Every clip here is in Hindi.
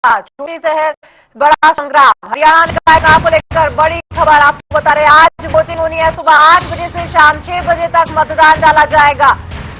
छोटी शहर बड़ा संग्राम। हरियाणा निकाय चुनाव को लेकर बड़ी खबर आपको बता रहे हैं। आज वोटिंग होनी है। सुबह 8 बजे से शाम 6 बजे तक मतदान डाला जाएगा।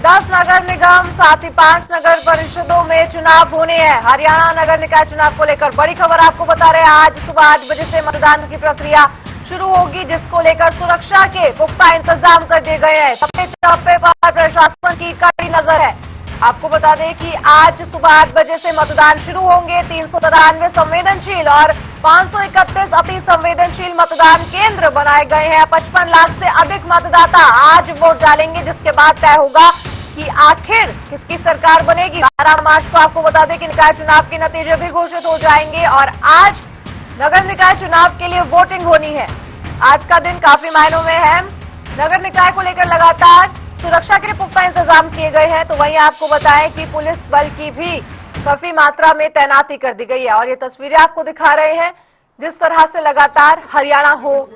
10 नगर निगम साथ ही 5 नगर परिषदों में चुनाव होने हैं। हरियाणा नगर निकाय चुनाव को लेकर बड़ी खबर आपको बता रहे हैं। आज सुबह 8 बजे से मतदान की प्रक्रिया शुरू होगी, जिसको लेकर सुरक्षा के पुख्ता इंतजाम कर दिए गए हैं। सबसे चौपे पर प्रशासन की कड़ी नजर है। आपको बता दें कि आज सुबह 8 बजे से मतदान शुरू होंगे। 393 संवेदनशील और 531 अति संवेदनशील मतदान केंद्र बनाए गए हैं। 55 लाख से अधिक मतदाता आज वोट डालेंगे, जिसके बाद तय होगा कि आखिर किसकी सरकार बनेगी। 12 मार्च को आपको बता दें कि निकाय चुनाव के नतीजे भी घोषित हो जाएंगे और आज नगर निकाय चुनाव के लिए वोटिंग होनी है। आज का दिन काफी मायनों में है। नगर निकाय को लेकर लगातार सुरक्षा के पुख्ता इंतजाम किए गए हैं। तो वहीं आपको बताएं कि पुलिस बल की भी काफी मात्रा में तैनाती कर दी गई है और ये तस्वीरें आपको दिखा रहे हैं। जिस तरह से लगातार हरियाणा हो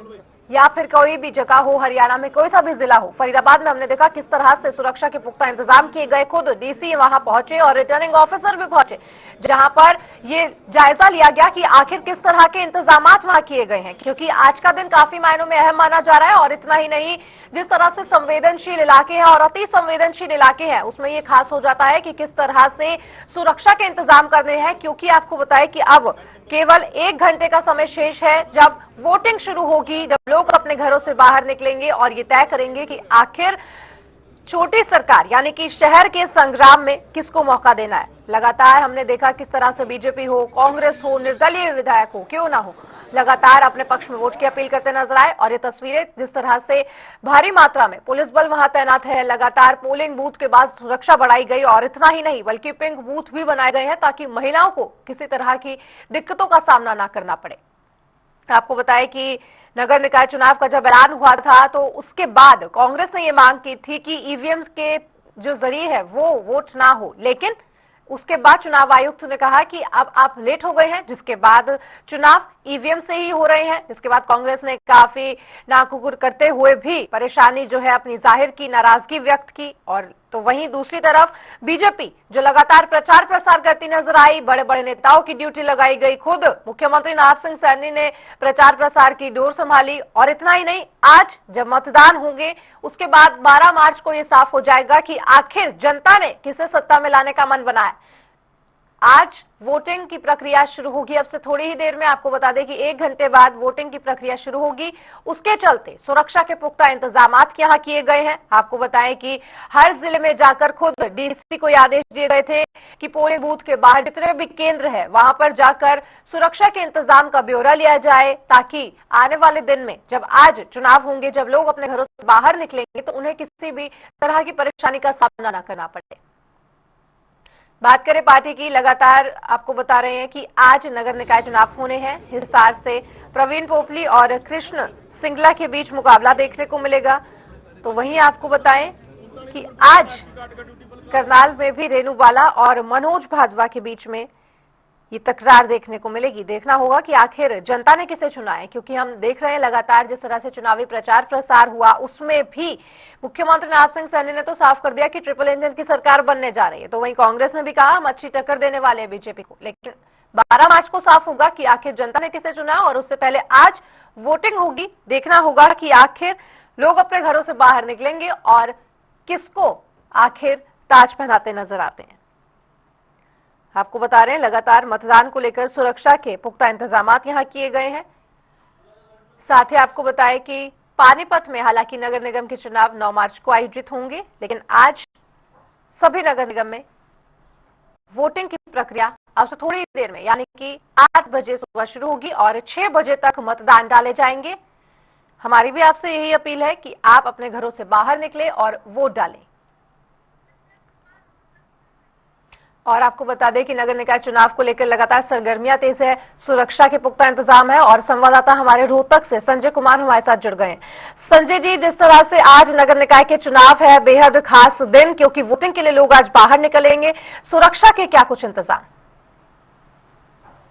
या फिर कोई भी जगह हो, हरियाणा में कोई सा भी जिला हो, फरीदाबाद में हमने देखा किस तरह से सुरक्षा के पुख्ता इंतजाम किए गए। खुद डीसी वहां पहुंचे और रिटर्निंग ऑफिसर भी पहुंचे, जहां पर ये जायजा लिया गया कि आखिर किस तरह के इंतजाम वहां किए गए हैं, क्योंकि आज का दिन काफी मायनों में अहम माना जा रहा है। और इतना ही नहीं, जिस तरह से संवेदनशील इलाके हैं और अति संवेदनशील इलाके हैं, उसमें ये खास हो जाता है कि किस तरह से सुरक्षा के इंतजाम करने हैं। क्योंकि आपको बताएं कि अब केवल 1 घंटे का समय शेष है जब वोटिंग शुरू होगी, जब लोग अपने घरों से बाहर निकलेंगे और ये तय करेंगे कि आखिर छोटी सरकार यानी कि शहर के संग्राम में किसको मौका देना है। लगातार हमने देखा किस तरह से बीजेपी हो, कांग्रेस हो, निर्दलीय विधायक हो, क्यों ना हो, लगातार अपने पक्ष में वोट की अपील करते नजर आए। और ये तस्वीरें जिस तरह से भारी मात्रा में पुलिस बल वहां तैनात है, लगातार पोलिंग बूथ के बाद सुरक्षा बढ़ाई गई और इतना ही नहीं बल्कि पिंक बूथ भी बनाए गए हैं ताकि महिलाओं को किसी तरह की दिक्कतों का सामना ना करना पड़े। आपको बताएं कि नगर निकाय चुनाव का जब ऐलान हुआ था तो उसके बाद कांग्रेस ने ये मांग की थी कि ईवीएम के जो जरिए है वो वोट ना हो, लेकिन उसके बाद चुनाव आयुक्त ने कहा कि अब आप लेट हो गए हैं, जिसके बाद चुनाव ईवीएम से ही हो रहे हैं। जिसके बाद कांग्रेस ने काफी नाकुकुर करते हुए भी परेशानी जो है अपनी जाहिर की, नाराजगी व्यक्त की। और तो वहीं दूसरी तरफ बीजेपी जो लगातार प्रचार प्रसार करती नजर आई, बड़े बड़े नेताओं की ड्यूटी लगाई गई। खुद मुख्यमंत्री नवाब सिंह सैनी ने प्रचार प्रसार की डोर संभाली। और इतना ही नहीं, आज जब मतदान होंगे उसके बाद 12 मार्च को यह साफ हो जाएगा कि आखिर जनता ने किसे सत्ता में लाने का मन बनाया। आज वोटिंग की प्रक्रिया शुरू होगी। अब से थोड़ी ही देर में आपको बता दें कि 1 घंटे बाद वोटिंग की प्रक्रिया शुरू होगी। उसके चलते सुरक्षा के पुख्ता इंतजाम यहाँ किए गए हैं। आपको बताएं कि हर जिले में जाकर खुद डीसी को आदेश दिए गए थे कि पोलिंग बूथ के बाहर जितने भी केंद्र है वहां पर जाकर सुरक्षा के इंतजाम का ब्यौरा लिया जाए, ताकि आने वाले दिन में जब आज चुनाव होंगे, जब लोग अपने घरों से बाहर निकलेंगे तो उन्हें किसी भी तरह की परेशानी का सामना न करना पड़े। बात करें पार्टी की, लगातार आपको बता रहे हैं कि आज नगर निकाय चुनाव होने हैं। हिसार से प्रवीण पोपली और कृष्ण सिंगला के बीच मुकाबला देखने को मिलेगा। तो वहीं आपको बताएं कि आज करनाल में भी रेणु बाला और मनोज भाजपा के बीच में ये तकरार देखने को मिलेगी। देखना होगा कि आखिर जनता ने किसे चुना है, क्योंकि हम देख रहे हैं लगातार जिस तरह से चुनावी प्रचार प्रसार हुआ उसमें भी मुख्यमंत्री नवाब सिंह सैनी ने तो साफ कर दिया कि ट्रिपल इंजन की सरकार बनने जा रही है। तो वहीं कांग्रेस ने भी कहा हम अच्छी टक्कर देने वाले हैं बीजेपी को। लेकिन 12 मार्च को साफ होगा कि आखिर जनता ने किसे चुना और उससे पहले आज वोटिंग होगी। देखना होगा कि आखिर लोग अपने घरों से बाहर निकलेंगे और किसको आखिर ताज पहनाते नजर आते हैं। आपको बता रहे हैं लगातार मतदान को लेकर सुरक्षा के पुख्ता इंतजाम यहां किए गए हैं। साथ ही आपको बताएं कि पानीपत में हालांकि नगर निगम के चुनाव 9 मार्च को आयोजित होंगे, लेकिन आज सभी नगर निगम में वोटिंग की प्रक्रिया अब से थोड़ी देर में यानी कि 8 बजे सुबह शुरू होगी और 6 बजे तक मतदान डाले जाएंगे। हमारी भी आपसे यही अपील है कि आप अपने घरों से बाहर निकले और वोट डालें। और आपको बता दें कि नगर निकाय चुनाव को लेकर लगातार सरगर्मियां तेज है, सुरक्षा के पुख्ता इंतजाम है। और संवाददाता हमारे रोहतक से संजय कुमार हमारे साथ जुड़ गए हैं। संजय जी, जिस तरह से आज नगर निकाय के चुनाव है, बेहद खास दिन, क्योंकि वोटिंग के लिए लोग आज बाहर निकलेंगे, सुरक्षा के क्या कुछ इंतजाम?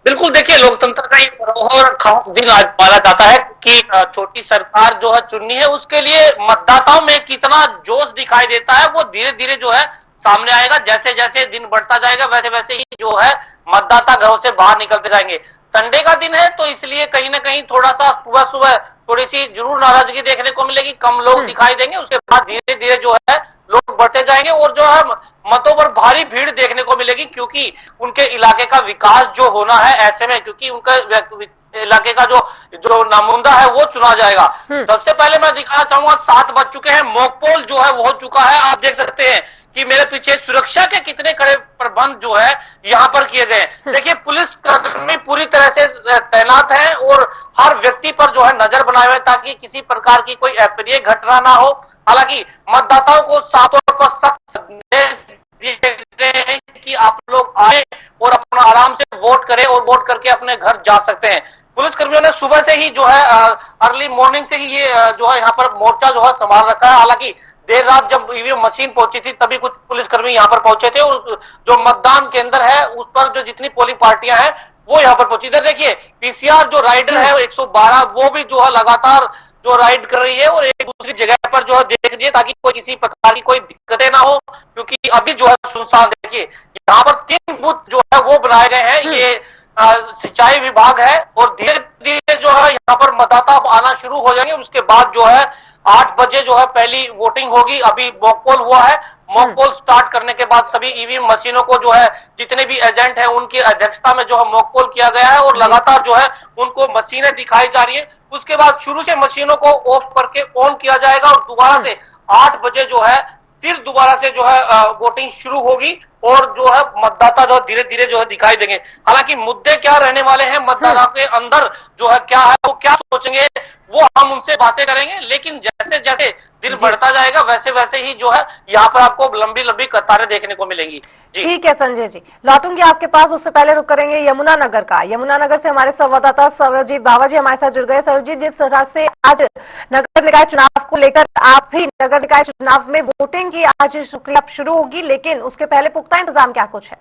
बिल्कुल, देखिए लोकतंत्र का एक धरोहर खास दिन आज माना जाता है कि छोटी सरकार जो है चुननी है, उसके लिए मतदाताओं में कितना जोश दिखाई देता है वो धीरे धीरे जो है सामने आएगा। जैसे जैसे दिन बढ़ता जाएगा वैसे वैसे ही जो है मतदाता घरों से बाहर निकलते जाएंगे। संडे का दिन है तो इसलिए कहीं ना कहीं थोड़ा सा सुबह सुबह थोड़ी सी जरूर नाराजगी देखने को मिलेगी, कम लोग दिखाई देंगे। उसके बाद धीरे धीरे जो है लोग बढ़ते जाएंगे और जो है मतों पर भारी भीड़ देखने को मिलेगी, क्योंकि उनके इलाके का विकास जो होना है ऐसे में, क्योंकि उनका इलाके का जो नामुंदा है वो चुना जाएगा। सबसे पहले मैं दिखाना चाहूंगा 7 बज चुके हैं, मॉक पोल जो है वो हो चुका है। आप देख सकते हैं कि मेरे पीछे सुरक्षा के कितने कड़े प्रबंध जो है यहाँ पर किए गए हैं। देखिए पुलिस कर्मी पूरी तरह से तैनात है और हर व्यक्ति पर जो है नजर बनाए हुए ताकि किसी प्रकार की कोई अप्रिय घटना ना हो। हालांकि मतदाताओं को साफ तौर पर सख्त संदेश दिए गए हैं कि आप लोग आए और अपना आराम से वोट करें और वोट करके अपने घर जा सकते हैं। पुलिस कर्मियों ने सुबह से ही जो है अर्ली मॉर्निंग से ही ये जो है यहाँ पर मोर्चा जो है संभाल रखा है। हालांकि देर रात जब ईवीएम मशीन पहुंची थी तभी कुछ पुलिसकर्मी यहाँ पर पहुंचे थे और जो मतदान केंद्र है उस पर जो जितनी पोलिंग पार्टियां हैं वो यहाँ पर पहुंची। इधर देखिए पीसीआर जो राइडर है 112 वो भी जो है लगातार जो राइड कर रही है और एक दूसरी जगह पर जो है देख रही है ताकि कोई किसी प्रकार की कोई दिक्कतें ना हो, क्योंकि अभी जो है सुनसान। देखिए यहाँ पर 3 बूथ जो है वो बनाए गए हैं, ये सिंचाई विभाग है और धीरे धीरे जो है यहाँ पर मतदाता आना शुरू हो जाएंगे। उसके बाद जो है 8 बजे जो है पहली वोटिंग होगी। अभी मॉक पोल हुआ है, मॉक पोल स्टार्ट करने के बाद सभी ईवीएम मशीनों को जो है जितने भी एजेंट हैं उनकी अध्यक्षता में जो है मॉक पोल किया गया है और लगातार जो है उनको मशीनें दिखाई जा रही है। उसके बाद शुरू से मशीनों को ऑफ करके ऑन किया जाएगा और दोबारा से 8 बजे जो है फिर दोबारा से जो है वोटिंग शुरू होगी और जो है मतदाता जो धीरे धीरे जो है दिखाई देंगे। हालांकि मुद्दे क्या रहने वाले हैं, मतदाता के अंदर जो है क्या है वो क्या सोचेंगे वो हम उनसे बातें करेंगे, लेकिन जैसे जैसे दिन बढ़ता जाएगा वैसे वैसे ही जो है यहाँ पर आपको लंबी लंबी कतारें देखने को मिलेंगी। ठीक है संजय जी, लौटूंगी आपके पास, उससे पहले रुक करेंगे यमुनानगर का। यमुनानगर से हमारे संवाददाता सर्वजीत बावा जी हमारे साथ जुड़ गए। सर्वजीत, जिस तरह से आज नगर निकाय चुनाव को लेकर आप भी नगर निकाय चुनाव में वोटिंग की आज प्रक्रिया शुरू होगी, लेकिन उसके पहले पुख्ता इंतजाम क्या कुछ है?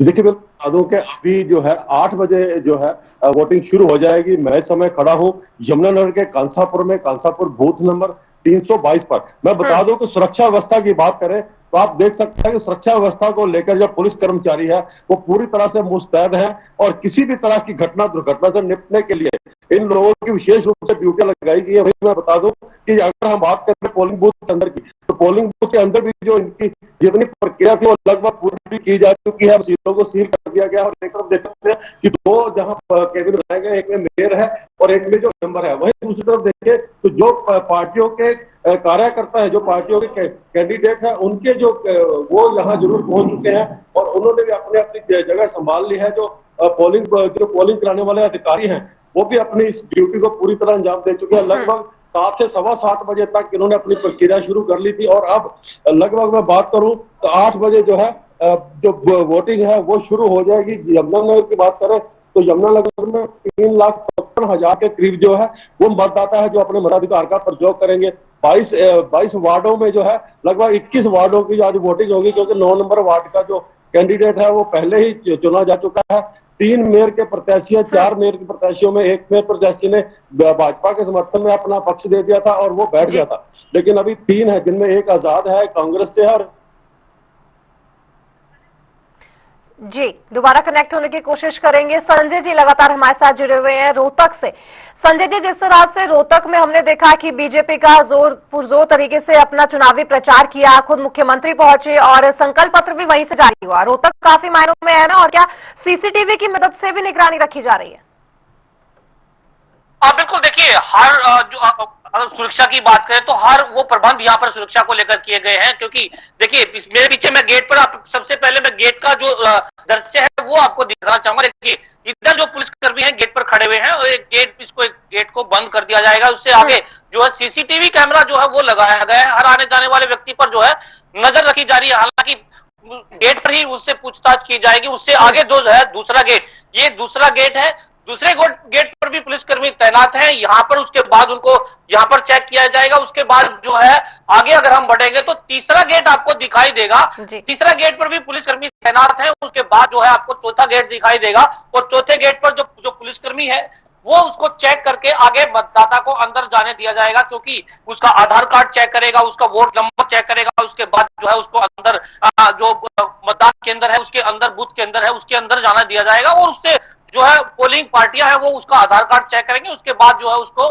देखिए बिल्कुल बता दूं कि अभी जो है 8 बजे जो है वोटिंग शुरू हो जाएगी। मैं इस समय खड़ा हूं यमुनानगर के कांसापुर में, कांसापुर बूथ नंबर 322 पर। मैं बता दूं कि सुरक्षा व्यवस्था की बात करें तो आप देख सकते हैं कि सुरक्षा व्यवस्था को लेकर जो पुलिस कर्मचारी है वो पूरी तरह से मुस्तैद है और किसी भी तरह की घटना दुर्घटना से निपटने के लिए इन लोगों की विशेष रूप से ड्यूटी लगाई गई है। मैं बता दूं कि अगर हम बात करें पोलिंग बूथ के अंदर की, तो पोलिंग बूथ के अंदर भी जो इनकी जितनी प्रक्रिया थी वो लगभग पूरी की जा चुकी है। मशीनों को सील कर दिया गया और एक तरफ देख सकते हैं कि 2 जहां केबिन बनाए गए, एक में मेयर है और एक में जो मेंबर है। वहीं दूसरी तरफ देखिए तो जो पार्टियों के कार्यकर्ता है, जो पार्टियों के कैंडिडेट है, उनके जो वो यहाँ जरूर पहुंच चुके हैं और उन्होंने भी अपनी अपनी जगह संभाल ली है। जो पोलिंग कराने वाले अधिकारी हैं वो भी अपनी इस ड्यूटी को पूरी तरह अंजाम दे चुके हैं। लगभग 7 से सवा 7 बजे तक इन्होंने अपनी प्रक्रिया शुरू कर ली थी और अब लगभग मैं बात करूं तो 8 बजे जो है जो वोटिंग है वो शुरू हो जाएगी। यमुनानगर की बात करें तो यमुनानगर में 3,55,000 के करीब जो है वो मतदाता है जो अपने मताधिकार का प्रयोग करेंगे। 22 वार्डों में जो है लगभग 21 वार्डों की आज वोटिंग होगी, क्योंकि 9 नंबर वार्ड का जो कैंडिडेट है वो पहले ही चुना जा चुका है। 3 मेयर के प्रत्याशी है, 4 मेयर के प्रत्याशियों में 1 मेयर प्रत्याशी ने भाजपा के समर्थन में अपना पक्ष दे दिया था और वो बैठ गया था, लेकिन अभी 3 है जिनमें एक आजाद है कांग्रेस से और जी दोबारा कनेक्ट होने की कोशिश करेंगे। संजय जी लगातार हमारे साथ जुड़े हुए हैं रोहतक से। संजय जी, जिस तरह से रोहतक में हमने देखा कि बीजेपी का जोर पुरजोर तरीके से अपना चुनावी प्रचार किया, खुद मुख्यमंत्री पहुंचे और संकल्प पत्र भी वहीं से जारी हुआ। रोहतक काफी मायनों में है ना, और क्या सीसीटीवी की मदद से भी निगरानी रखी जा रही है? बिल्कुल, देखिए हर जो अगर सुरक्षा की बात करें तो हर वो प्रबंध यहाँ पर सुरक्षा को लेकर किए गए हैं, क्योंकि देखिए मेरे पीछे मैं गेट पर आप सबसे पहले मैं गेट का जो दृश्य है वो आपको दिखाना चाहूंगा। देखिए इधर जो पुलिसकर्मी हैं गेट पर खड़े हुए हैं और एक गेट को बंद कर दिया जाएगा। उससे आगे जो है सीसीटीवी कैमरा जो है वो लगाया गया है। हर आने जाने वाले व्यक्ति पर जो है नजर रखी जा रही है। हालांकि गेट पर ही उससे पूछताछ की जाएगी। उससे आगे जो है दूसरा गेट, ये दूसरा गेट है। दूसरे गेट पर भी पुलिसकर्मी तैनात हैं यहाँ पर। उसके बाद उनको यहाँ पर चेक किया जाएगा। उसके बाद जो है आगे अगर हम बढ़ेंगे तो तीसरा गेट आपको दिखाई देगा। तीसरा गेट पर भी पुलिसकर्मी तैनात हैं। उसके बाद जो है आपको चौथा गेट दिखाई देगा और चौथे गेट पर जो पुलिसकर्मी है वो उसको चेक करके आगे मतदाता को अंदर जाने दिया जाएगा, क्योंकि उसका आधार कार्ड चेक करेगा, उसका वोट नंबर चेक करेगा, उसके बाद जो है उसको अंदर जो मतदान केंद्र है उसके अंदर, बूथ के अंदर है उसके अंदर जाना दिया जाएगा, और उससे जो है पोलिंग पार्टियां हैं वो उसका आधार कार्ड चेक करेंगे, उसके बाद जो है उसको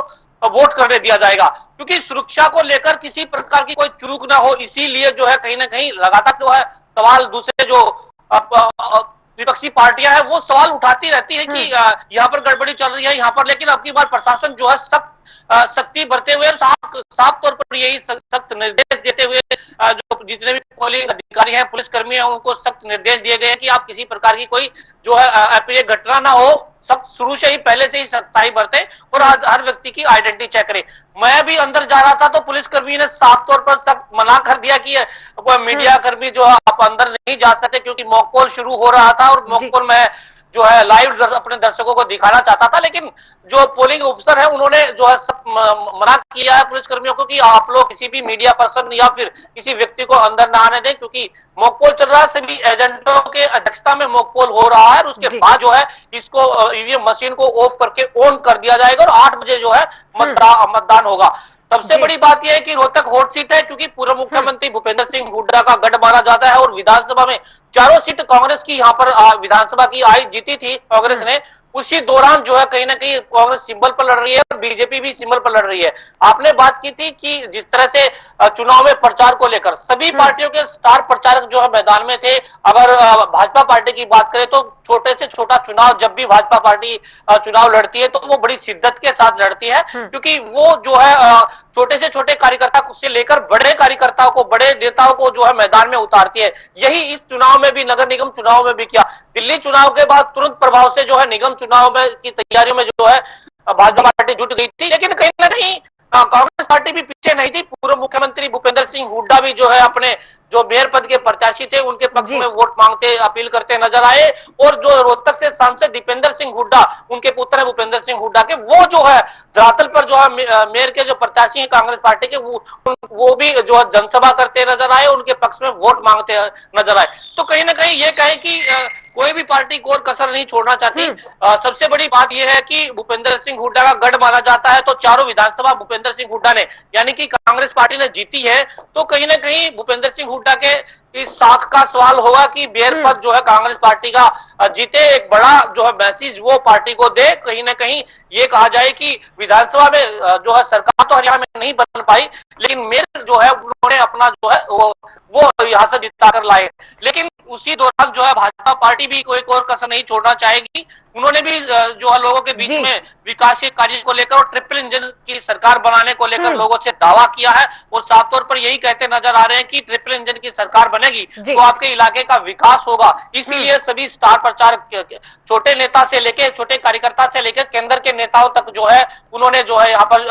वोट करने दिया जाएगा। क्योंकि सुरक्षा को लेकर किसी प्रकार की कोई चूक ना हो, इसीलिए जो है कहीं ना कहीं लगातार जो है सवाल दूसरे जो विपक्षी पार्टियां हैं वो सवाल उठाती रहती है कि यहाँ पर गड़बड़ी चल रही है यहाँ पर, लेकिन अब की बार प्रशासन जो है सख्ती बरते हुए साफ तौर पर यही सख्त निर्देश देते हुए जो जितने भी पोलिंग अधिकारी हैं, पुलिसकर्मी हैं, उनको सख्त निर्देश दिए गए हैं कि आप किसी प्रकार की कोई जो है अप्रिय घटना ना हो, सब शुरू से ही पहले से ही सख्ताई बरते और हर व्यक्ति की आइडेंटिटी चेक करें। मैं भी अंदर जा रहा था तो पुलिसकर्मी ने साफ तौर पर सख्त मना कर दिया कि मीडिया कर्मी जो है आप अंदर नहीं जा सकते, क्योंकि मॉक पोल शुरू हो रहा था और मॉक पोल में जो है लाइव अपने दर्शकों को दिखाना चाहता था, लेकिन जो पोलिंग ऑफिसर है उन्होंने जो है सब मना किया है पुलिसकर्मियों को कि आप लोग किसी भी मीडिया पर्सन या फिर किसी व्यक्ति को अंदर ना आने दें, क्योंकि मॉक पोल चल रहा है, सभी एजेंटों के अध्यक्षता में मॉक पोल हो रहा है। और उसके बाद जो है इसको ईवीएम मशीन को ऑफ करके ऑन कर दिया जाएगा और 8 बजे जो है मतदान होगा। सबसे बड़ी बात यह है कि रोहतक हॉट सीट है, क्योंकि पूर्व मुख्यमंत्री भूपेंद्र सिंह हुड्डा का गढ़ माना जाता है और विधानसभा में चारों सीट कांग्रेस की यहाँ पर विधानसभा की जीती थी कांग्रेस ने। उसी दौरान जो है कहीं ना कहीं कांग्रेस सिंबल पर लड़ रही है और बीजेपी भी सिंबल पर लड़ रही है। आपने बात की थी कि जिस तरह से चुनाव में प्रचार को लेकर सभी पार्टियों के स्टार प्रचारक जो है मैदान में थे। अगर भाजपा पार्टी की बात करें तो छोटे से छोटा चुनाव जब भी भाजपा पार्टी चुनाव लड़ती है तो वो बड़ी शिद्दत के साथ लड़ती है, क्योंकि वो जो है छोटे से छोटे कार्यकर्ता से लेकर बड़े कार्यकर्ताओं को, बड़े नेताओं को जो है मैदान में उतारती है। यही इस चुनाव में भी, नगर निगम चुनाव में भी किया। दिल्ली चुनाव के बाद तुरंत प्रभाव से जो है निगम चुनाव में की तैयारियों में जो है भाजपा पार्टी जुट गई थी, लेकिन कहीं ना कहीं कांग्रेस पार्टी भी पीछे नहीं थी। पूर्व मुख्यमंत्री भूपेंद्र सिंह हुड्डा भी जो है अपने जो मेयर पद के प्रत्याशी थे उनके पक्ष में वोट मांगते, अपील करते नजर आए। और जो रोहतक से सांसद दीपेंद्र सिंह हुड्डा, उनके पुत्र है भूपेंद्र सिंह हुड्डा के, वो जो है धरातल पर जो है मेयर के जो प्रत्याशी हैं कांग्रेस पार्टी के, वो भी जो है जनसभा करते नजर आए, उनके पक्ष में वोट मांगते नजर आए। तो कहीं ना कहीं ये कहें कि कोई भी पार्टी को और कसर नहीं छोड़ना चाहती। सबसे बड़ी बात यह है कि भूपेंद्र सिंह हुड्डा का गढ़ माना जाता है, तो चारों विधानसभा भूपेंद्र सिंह हुड्डा ने यानी कि कांग्रेस पार्टी ने जीती है। तो कहीं ना कहीं भूपेंद्र सिंह हुड्डा के इस साख का सवाल होगा कि मेयर पद जो है कांग्रेस पार्टी का जीते, एक बड़ा जो है मैसेज वो पार्टी को दे। कहीं ना कहीं ये कहा जाए कि विधानसभा में जो है सरकार तो हरियाणा में नहीं बन पाई, लेकिन मेयर जो है उन्होंने अपना जो है वो यहाँ से जिता कर लाए। लेकिन उसी दौरान जो है भाजपा पार्टी भी कोई और कसर नहीं छोड़ना चाहेगी। उन्होंने भी जो है लोगों के बीच में विकास के कार्य को लेकर और ट्रिपल इंजन की सरकार बनाने को लेकर लोगों से दावा किया है और साफ तौर पर यही कहते नजर आ रहे हैं कि ट्रिपल इंजन की सरकार बनेगी तो आपके इलाके का विकास होगा। इसीलिए सभी स्टार प्रचारक, छोटे नेता से लेके, छोटे कार्यकर्ता से लेकर केंद्र के नेताओं तक जो है उन्होंने जो है यहाँ पर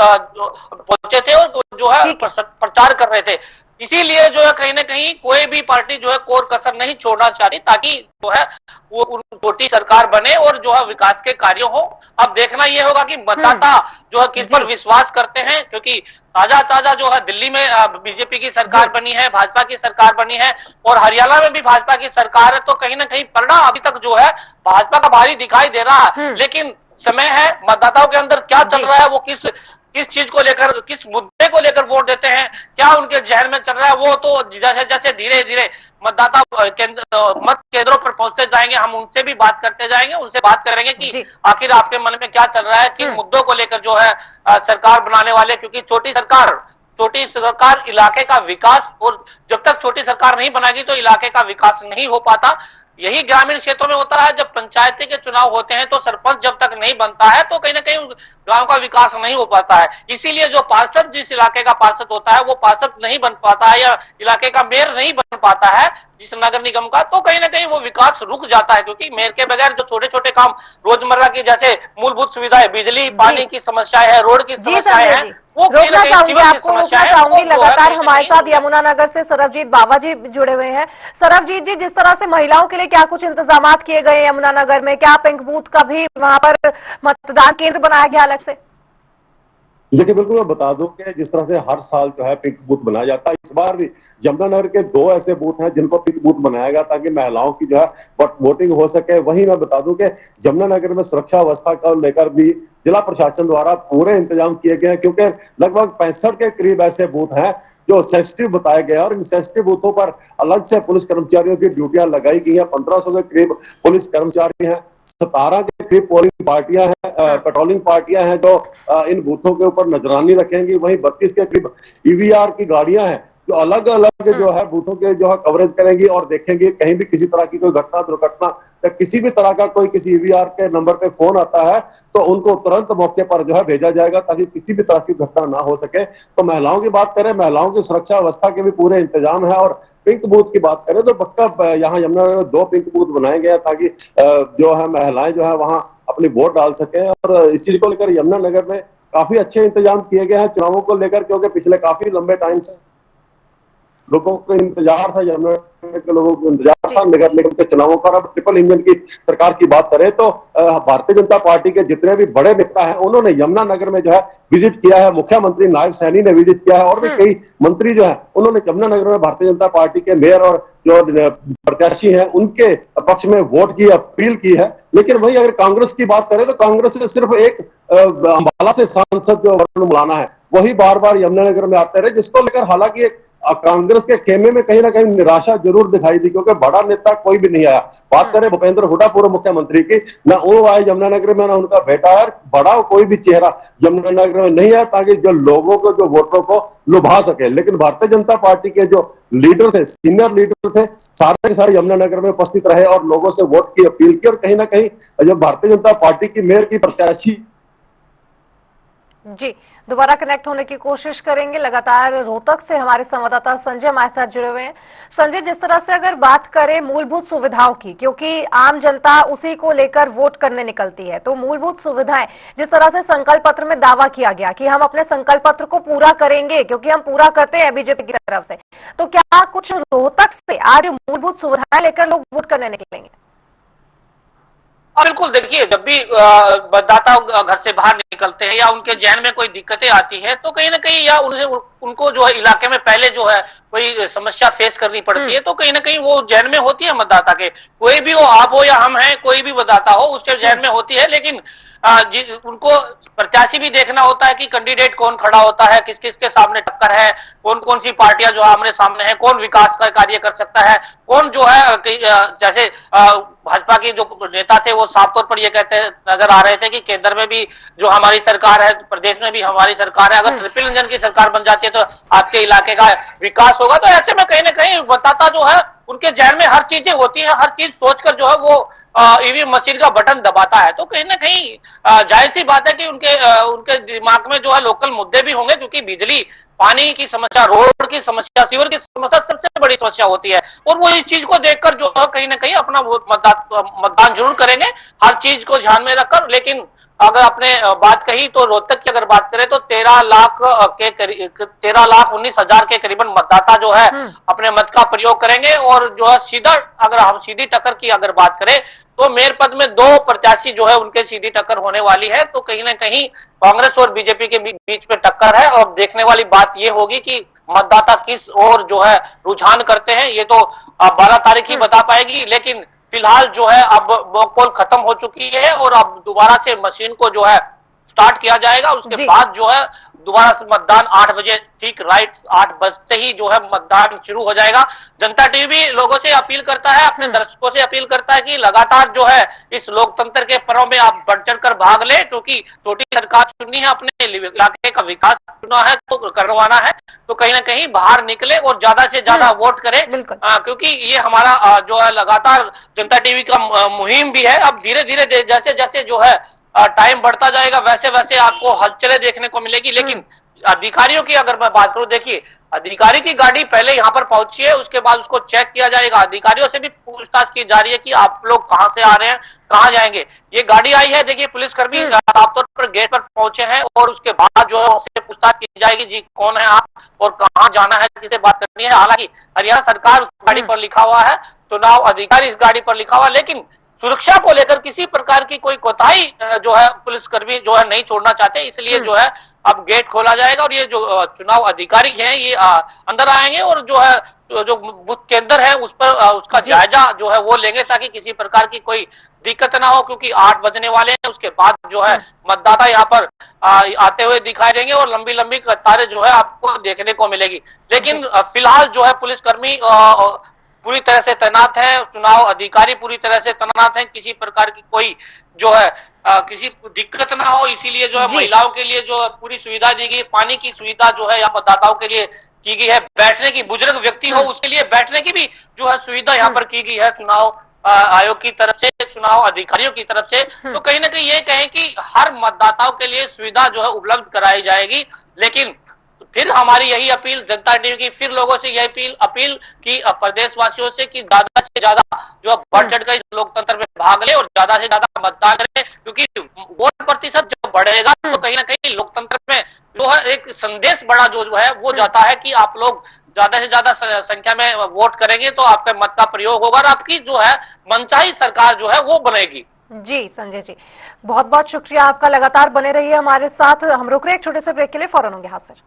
पहुंचे थे और जो है प्रचार कर रहे थे। इसीलिए जो है कहीं ना कहीं कोई भी पार्टी जो है कोर कसर नहीं छोड़ना चाहती, ताकि जो है वो छोटी सरकार बने और जो है विकास के कार्य हो। अब देखना ये होगा कि मतदाता जो है किस पर विश्वास करते हैं, क्योंकि ताजा जो है दिल्ली में बीजेपी की सरकार बनी है, भाजपा की सरकार बनी है और हरियाणा में भी भाजपा की सरकार है। तो कहीं ना कहीं परिणाम अभी तक जो है भाजपा का भारी दिखाई दे रहा है, लेकिन समय है मतदाताओं के अंदर क्या चल रहा है, वो किस चीज को लेकर, किस मुद्दे को लेकर वोट देते हैं, क्या उनके जहन में चल रहा है, वो तो जैसे जैसे धीरे धीरे मतदाता मत केंद्रों पर पहुंचते जाएंगे, हम उनसे भी बात करते जाएंगे, उनसे बात करेंगे कि आखिर आपके मन में क्या चल रहा है, किन मुद्दों को लेकर जो है सरकार बनाने वाले। क्योंकि छोटी सरकार इलाके का विकास, और जब तक छोटी सरकार नहीं बनाएगी तो इलाके का विकास नहीं हो पाता। यही ग्रामीण क्षेत्रों में होता है, जब पंचायती के चुनाव होते हैं तो सरपंच जब तक नहीं बनता है तो कहीं ना कहीं गांव का विकास नहीं हो पाता है। इसीलिए जो पार्षद, जिस इलाके का पार्षद होता है वो पार्षद नहीं बन पाता है या इलाके का मेयर नहीं बन पाता है जिस नगर निगम का, तो कहीं ना कहीं वो विकास रुक जाता है। क्योंकि मेयर के बगैर जो छोटे छोटे काम रोजमर्रा की, जैसे मूलभूत सुविधाएं, बिजली पानी की समस्याएं है, रोड की समस्याएं हैं, वो रोकना चाहूंगी, आपको रोकना चाहूंगी। लगातार हमारे साथ यमुनानगर से सरबजीत बाबा जी जुड़े हुए हैं। सरबजीत जी, जिस तरह से महिलाओं के लिए क्या कुछ इंतजाम किए गए यमुनानगर में, क्या पिंक बूथ का भी वहां पर मतदान केंद्र बनाया गया अलग से? देखिए बिल्कुल मैं बता दूं कि जिस तरह से हर साल जो है पिंक बूथ बनाया जाता है, इस बार भी यमुनानगर के 2 ऐसे बूथ हैं जिनको पिंक बूथ बनाया गया ताकि महिलाओं की जो है वोटिंग हो सके। वहीं मैं बता दूं कि यमुनानगर में सुरक्षा व्यवस्था को लेकर भी जिला प्रशासन द्वारा पूरे इंतजाम किए गए हैं, क्योंकि लगभग 65 के करीब ऐसे बूथ हैं जो सेंसिटिव बताए गए हैं और इन सेंसिटिव बूथों पर अलग से पुलिस कर्मचारियों की ड्यूटियां लगाई गई हैं। 1500 के करीब पुलिस कर्मचारी हैं, 17 के करीब पोलिंग पार्टियां हैं, पेट्रोलिंग पार्टियां हैं जो इन बूथों के ऊपर नजरानी रखेंगी। वहीं 32 के करीब ईवीआर की गाड़ियां हैं जो अलग अलग जो है बूथों के जो है कवरेज करेंगी और देखेंगे कहीं भी किसी तरह की कोई घटना दुर्घटना या किसी भी तरह का कोई किसी ईवीआर के नंबर पे फोन आता है तो उनको तुरंत मौके पर जो है भेजा जाएगा ताकि किसी भी तरह की घटना ना हो सके। तो महिलाओं की बात करें, महिलाओं की सुरक्षा व्यवस्था के भी पूरे इंतजाम है। और पिंक बूथ की बात करें तो पक्का यहाँ यमुनानगर में 2 पिंक बूथ बनाए गए हैं ताकि जो है महिलाएं जो है वहां अपनी वोट डाल सके। और इस चीज को लेकर यमुनानगर में काफी अच्छे इंतजाम किए गए हैं चुनावों को लेकर, क्योंकि पिछले काफी लंबे टाइम से लोगों को इंतजार था, यमुनानगर के लोगों को इंतजार था नगर निगम के चुनावों का। अब ट्रिपल इंजन की सरकार की बात करें तो भारतीय जनता पार्टी के जितने भी बड़े नेता हैं उन्होंने यमुनानगर में जो है विजिट किया है। मुख्यमंत्री नायब सैनी ने विजिट किया है और भी कई मंत्री जो है उन्होंने यमुनानगर में भारतीय जनता पार्टी के मेयर और जो प्रत्याशी हैं उनके पक्ष में वोट की अपील की है। लेकिन वही अगर कांग्रेस की बात करें तो कांग्रेस से सिर्फ एक अंबाला से सांसद जो वरुण मुलाना है वही बार बार यमुनानगर में आते रहे, जिसको लेकर हालांकि एक कांग्रेस के खेमे में कहीं ना कहीं निराशा जरूर दिखाई दी, क्योंकि बड़ा नेता कोई भी नहीं आया। बात करें भूपेंद्र हुड्डा पूर्व मुख्यमंत्री की, ना वो आए यमुनानगर में ना उनका बेटा है, बड़ा कोई भी चेहरा यमुनानगर में नहीं है ताकि जो लोगों को जो वोटरों को लुभा सके। लेकिन भारतीय जनता पार्टी के जो लीडर थे, सीनियर लीडर थे, सारे के सारे यमुनानगर में उपस्थित रहे और लोगों से वोट की अपील की। और कहीं ना कहीं जो भारतीय जनता पार्टी की मेयर की प्रत्याशी जी दोबारा कनेक्ट होने की कोशिश करेंगे। लगातार रोहतक से हमारे संवाददाता संजय हमारे साथ जुड़े हुए हैं। संजय, जिस तरह से अगर बात करें मूलभूत सुविधाओं की, क्योंकि आम जनता उसी को लेकर वोट करने निकलती है, तो मूलभूत सुविधाएं जिस तरह से संकल्प पत्र में दावा किया गया कि हम अपने संकल्प पत्र को पूरा करेंगे क्योंकि हम पूरा करते हैं बीजेपी की तरफ से, तो क्या कुछ रोहतक से आज मूलभूत सुविधाएं लेकर लोग वोट करने निकलेंगे? बिल्कुल, देखिए जब भी मतदाता घर से बाहर निकलते हैं या उनके जहन में कोई दिक्कतें आती है तो कहीं ना कहीं या उनको जो है इलाके में पहले जो है कोई समस्या फेस करनी पड़ती है तो कहीं ना कहीं वो जहन में होती है मतदाता के, कोई भी हो, आप हो या हम हैं, कोई भी मतदाता हो उसके जहन में होती है। लेकिन उनको प्रत्याशी भी देखना होता है कि कैंडिडेट कौन खड़ा होता है, किस किस के सामने टक्कर है, कौन कौन सी पार्टियां जो आमने सामने है, कौन विकास का कार्य कर सकता है, कौन जो है जैसे भाजपा के जो नेता थे वो साफ तौर पर ये कहते नजर आ रहे थे कि केंद्र में भी जो हमारी सरकार है, प्रदेश में भी हमारी सरकार है, अगर ट्रिपल इंजन की सरकार बन जाती है तो आपके इलाके का विकास होगा। तो ऐसे में कहीं ना कहीं मतदाता जो है उनके जहन में हर चीजें होती है, हर चीज सोचकर जो है वो ईवीएम मशीन का बटन दबाता है। तो कहीं ना कहीं जाहिर सी बात है कि उनके दिमाग में जो है लोकल मुद्दे भी होंगे, क्योंकि बिजली, पानी की समस्या, रोड की समस्या, सीवर की समस्या सबसे बड़ी समस्या होती है। और वो इस चीज को देखकर जो है कहीं ना कहीं अपना मतदान जरूर करेंगे, हर चीज को ध्यान में रखकर। लेकिन अगर आपने बात कही तो रोहतक की अगर बात करें तो 13,19,000 के करीबन मतदाता जो है अपने मत का प्रयोग करेंगे। और जो है सीधा अगर हम सीधी टक्कर की अगर बात करें तो मेयर पद में 2 प्रत्याशी जो है उनके सीधी टक्कर होने वाली है। तो कहीं ना कहीं कांग्रेस और बीजेपी के बीच में टक्कर है और देखने वाली बात यह होगी कि मतदाता किस ओर जो है रुझान करते हैं, ये तो 12 तारीख ही बता पाएगी। लेकिन फिलहाल जो है अब मॉक पोल खत्म हो चुकी है और अब दोबारा से मशीन को जो है स्टार्ट किया जाएगा। उसके बाद जो है दोबारा से मतदान 8 बजे ठीक राइट 8 बजते ही जो है मतदान शुरू हो जाएगा। जनता टीवी लोगों से अपील करता है, अपने दर्शकों से अपील करता है कि लगातार जो है इस लोकतंत्र के पर्व में आप बढ़ चढ़ कर भाग ले, क्योंकि छोटी सरकार चुननी है, अपने इलाके का विकास चुना है तो करवाना है, तो कहीं ना कहीं बाहर निकले और ज्यादा से ज्यादा वोट करे, क्योंकि ये हमारा जो है लगातार जनता टीवी का मुहिम भी है। अब धीरे धीरे जैसे जैसे जो है टाइम बढ़ता जाएगा वैसे वैसे आपको हलचलें देखने को मिलेगी। लेकिन अधिकारियों की अगर मैं बात करूं, देखिए अधिकारी की गाड़ी पहले यहाँ पर पहुंची है, उसके बाद उसको चेक किया जाएगा। अधिकारियों से भी पूछताछ की जा रही है कि आप लोग कहां से आ रहे हैं, कहां जाएंगे। ये गाड़ी आई है, देखिए पुलिसकर्मी साफ तौर पर गेट पर पहुंचे हैं और उसके बाद जो है उससे पूछताछ की जाएगी, जी कौन है आप और कहां जाना है, किसे बात करनी है। हालांकि हरियाणा सरकार उस गाड़ी पर लिखा हुआ है, चुनाव अधिकारी इस गाड़ी पर लिखा हुआ है, लेकिन सुरक्षा को लेकर किसी प्रकार की कोई कोताही जो है पुलिसकर्मी जो है नहीं छोड़ना चाहते, इसलिए जो है अब गेट खोला जाएगा और ये जो चुनाव अधिकारी हैं ये अंदर आएंगे और जो है जो बूथ केंद्र है उस पर उसका जायजा जो है वो लेंगे, ताकि किसी प्रकार की कोई दिक्कत ना हो, क्योंकि 8 बजने वाले हैं। उसके बाद जो है मतदाता यहाँ पर आते हुए दिखाई देंगे और लंबी लंबी कतारें जो है आपको देखने को मिलेगी। लेकिन फिलहाल जो है पुलिसकर्मी पूरी तरह से तैनात है, चुनाव अधिकारी पूरी तरह से तैनात है, किसी प्रकार की कोई जो है किसी दिक्कत ना हो, इसीलिए जो है महिलाओं के लिए जो पूरी सुविधा दी गई, पानी की सुविधा जो है यहाँ मतदाताओं के लिए की गई है, बैठने की, बुजुर्ग व्यक्ति हो उसके लिए बैठने की भी जो है सुविधा यहाँ पर की गई है चुनाव आयोग की तरफ से, चुनाव अधिकारियों की तरफ से। तो कहीं ना कहीं ये कहें कि हर मतदाताओं के लिए सुविधा जो है उपलब्ध कराई जाएगी। लेकिन फिर हमारी यही अपील जनता टीवी की, फिर लोगों से यही अपील की प्रदेशवासियों से कि ज्यादा से ज्यादा जो बढ़ चढ़ कर इस लोकतंत्र में भाग ले और ज्यादा से ज्यादा मतदान करें, क्योंकि वोट प्रतिशत जब बढ़ेगा तो कहीं ना कहीं लोकतंत्र में जो है एक संदेश बड़ा जो है वो जाता है कि आप लोग ज्यादा से ज्यादा संख्या में वोट करेंगे तो आपके मत का प्रयोग होगा और आपकी जो है मनचाही सरकार जो है वो बनेगी। जी संजय जी, बहुत बहुत शुक्रिया आपका, लगातार बने रहिए हमारे साथ। हम रुक रहे एक छोटे से ब्रेक के लिए, फौरन होंगे हाजिर।